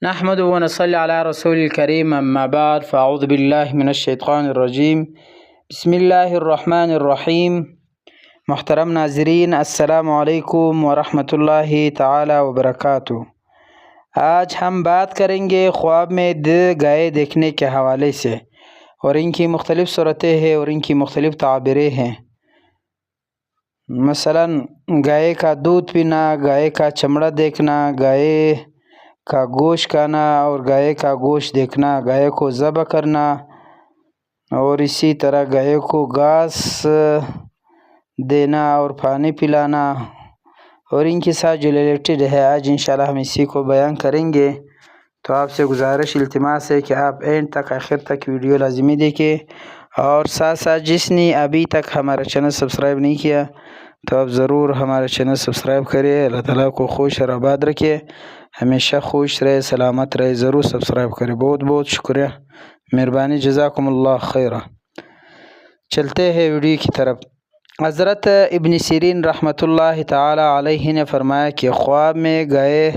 نحمد و نصلی علی رسول الکریم اما بعد فاعوذ باللہ من الشیطان الرجیم بسم اللہ الرحمن الرحیم۔ محترم ناظرین، السلام علیکم ورحمۃ اللہ تعالی وبرکاتہ۔ آج ہم بات کریں گے خواب میں گائے دیکھنے کے حوالے سے، اور ان کی مختلف صورتیں ہیں اور ان کی مختلف تعبیریں ہیں۔ مثلا گائے کا دودھ پینا، گائے کا چمڑا دیکھنا، گائے کا گوشت کھانا اور گائے کا گوشت دیکھنا، گائے کو ذبح کرنا، اور اسی طرح گائے کو گھاس دینا اور پانی پلانا، اور ان کے ساتھ جو ریلیٹڈ ہے آج انشاءاللہ ہم اسی کو بیان کریں گے۔ تو آپ سے گزارش التماس ہے کہ آپ اینڈ تک آخر تک ویڈیو لازمی دیکھیں، اور ساتھ ساتھ جس نے ابھی تک ہمارا چینل سبسکرائب نہیں کیا تو آپ ضرور ہمارا چینل سبسکرائب کریں۔ اللہ تعالیٰ کو خوش اور آباد رکھے، ہمیشہ خوش رہے، سلامت رہے، ضرور سبسکرائب کریں۔ بہت بہت شکریہ، مہربانی، جزاکم اللہ خیرہ۔ چلتے ہیں ویڈیو کی طرف۔ حضرت ابن سیرین رحمۃ اللہ تعالی علیہ نے فرمایا کہ خواب میں گائے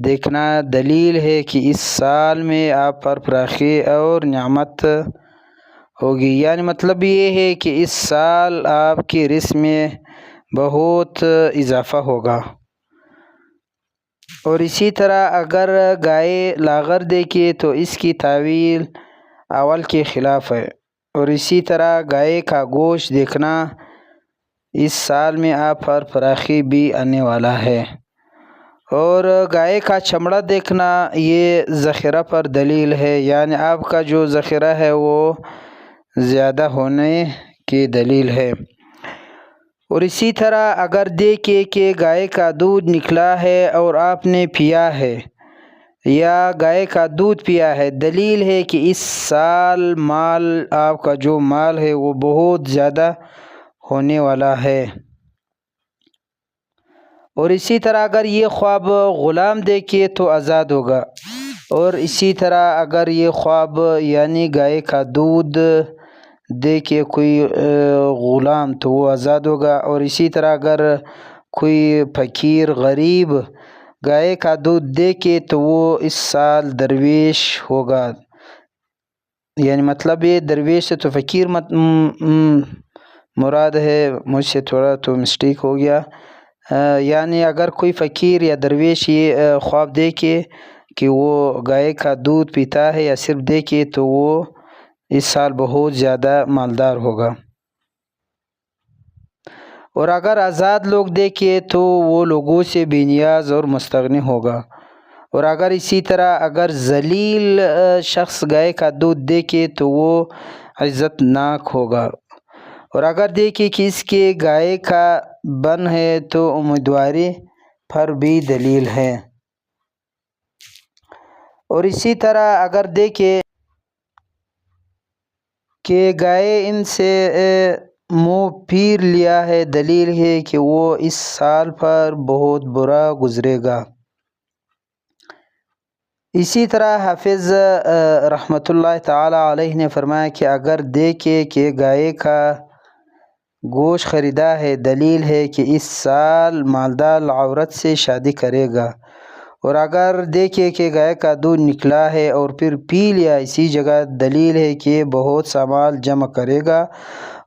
دیکھنا دلیل ہے کہ اس سال میں آپ پر فراخی اور نعمت ہوگی، یعنی مطلب یہ ہے کہ اس سال آپ کی رزق میں بہت اضافہ ہوگا۔ اور اسی طرح اگر گائے لاغر دیکھے تو اس کی تعویل اول کے خلاف ہے۔ اور اسی طرح گائے کا گوشت دیکھنا اس سال میں آپ پر فراخی بھی آنے والا ہے۔ اور گائے کا چمڑا دیکھنا یہ ذخیرہ پر دلیل ہے، یعنی آپ کا جو ذخیرہ ہے وہ زیادہ ہونے کی دلیل ہے۔ اور اسی طرح اگر دیکھے کہ گائے کا دودھ نکلا ہے اور آپ نے پیا ہے یا گائے کا دودھ پیا ہے، دلیل ہے کہ اس سال مال، آپ کا جو مال ہے وہ بہت زیادہ ہونے والا ہے۔ اور اسی طرح اگر یہ خواب غلام دیکھے تو آزاد ہوگا۔ اور اسی طرح اگر یہ خواب یعنی گائے کا دودھ دیکھے کوئی غلام تو وہ آزاد ہوگا۔ اور اسی طرح اگر کوئی فقیر غریب گائے کا دودھ دیکھے تو وہ اس سال درویش ہوگا، یعنی مطلب یہ درویش سے تو فقیر مراد ہے، مجھ سے تھوڑا تو مسٹیک ہو گیا۔ یعنی اگر کوئی فقیر یا درویش یہ خواب دیکھے کہ وہ گائے کا دودھ پیتا ہے یا صرف دیکھے تو وہ اس سال بہت زیادہ مالدار ہوگا۔ اور اگر آزاد لوگ دیکھے تو وہ لوگوں سے بے نیاز اور مستغنی ہوگا۔ اور اگر اسی طرح اگر ذلیل شخص گائے کا دودھ دیکھے تو وہ عزت ناک ہوگا۔ اور اگر دیکھے کہ اس کے گائے کا بن ہے تو امیدواری پر بھی دلیل ہے۔ اور اسی طرح اگر دیکھے کہ گائے ان سے منہ پھیر لیا ہے، دلیل ہے کہ وہ اس سال پر بہت برا گزرے گا۔ اسی طرح حافظ رحمۃ اللہ تعالی علیہ نے فرمایا کہ اگر دیکھے کہ گائے کا گوشت خریدا ہے، دلیل ہے کہ اس سال مالدار عورت سے شادی کرے گا۔ اور اگر دیکھے کہ گائے کا دودھ نکلا ہے اور پھر پی لیا اسی جگہ، دلیل ہے کہ بہت سا مال جمع کرے گا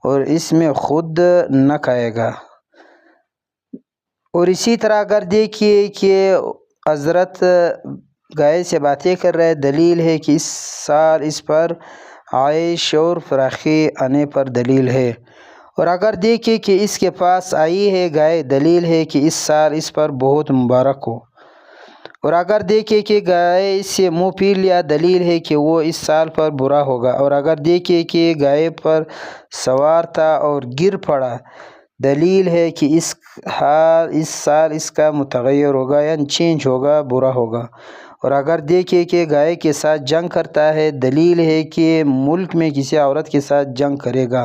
اور اس میں خود نہ کھائے گا۔ اور اسی طرح اگر دیکھیے کہ حضرت گائے سے باتیں کر رہے، دلیل ہے کہ اس سال اس پر عائش اور فراخی آنے پر دلیل ہے۔ اور اگر دیکھے کہ اس کے پاس آئی ہے گائے، دلیل ہے کہ اس سال اس پر بہت مبارک ہو۔ اور اگر دیکھے کہ گائے اس سے منہ پھیر لیا، دلیل ہے کہ وہ اس سال پر برا ہوگا۔ اور اگر دیکھے کہ گائے پر سوار تھا اور گر پڑا، دلیل ہے کہ اس سال اس کا متغیر ہوگا، یعنی چینج ہوگا، برا ہوگا۔ اور اگر دیکھے کہ گائے کے ساتھ جنگ کرتا ہے، دلیل ہے کہ ملک میں کسی عورت کے ساتھ جنگ کرے گا۔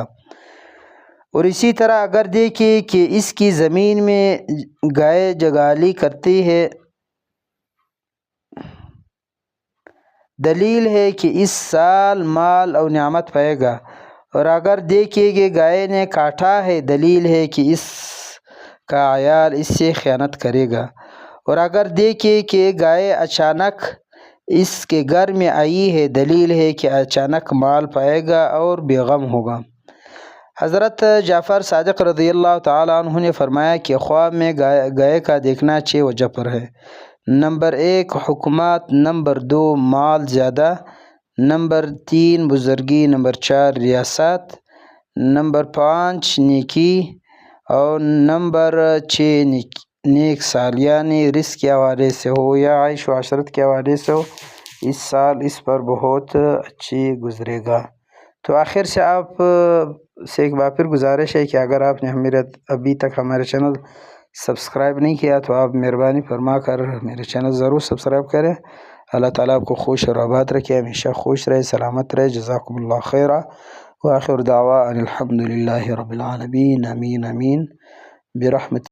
اور اسی طرح اگر دیکھے کہ اس کی زمین میں گائے جگالی کرتی ہے، دلیل ہے کہ اس سال مال اور نعمت پائے گا۔ اور اگر دیکھے کہ گائے نے کاٹا ہے، دلیل ہے کہ اس کا عیال اس سے خیانت کرے گا۔ اور اگر دیکھے کہ گائے اچانک اس کے گھر میں آئی ہے، دلیل ہے کہ اچانک مال پائے گا اور بے غم ہوگا۔ حضرت جعفر صادق رضی اللہ تعالیٰ عنہ نے فرمایا کہ خواب میں گائے کا دیکھنا 6 وجہ پر ہے۔ نمبر 1 حکومت، نمبر 2 مال زیادہ، نمبر 3 بزرگی، نمبر 4 ریاست، نمبر 5 نیکی، اور نمبر 6 نیک سال، یعنی رزق کے حوالے سے ہو یا عیش و عشرت کے حوالے سے ہو، اس سال اس پر بہت اچھی گزرے گا۔ تو آخر سے آپ سے ایک بار پھر گزارش ہے کہ اگر آپ نے ابھی تک ہمارے چینل سبسکرائب نہیں کیا تو آپ مہربانی فرما کر میرے چینل ضرور سبسکرائب کریں۔ اللہ تعالیٰ آپ کو خوش اور آباد رکھے، ہمیشہ خوش رہے، سلامت رہے۔ جزاکم اللہ خیرہ، وآخر دعوانا الحمد للہ رب العالمین، آمین آمین برحمتہ۔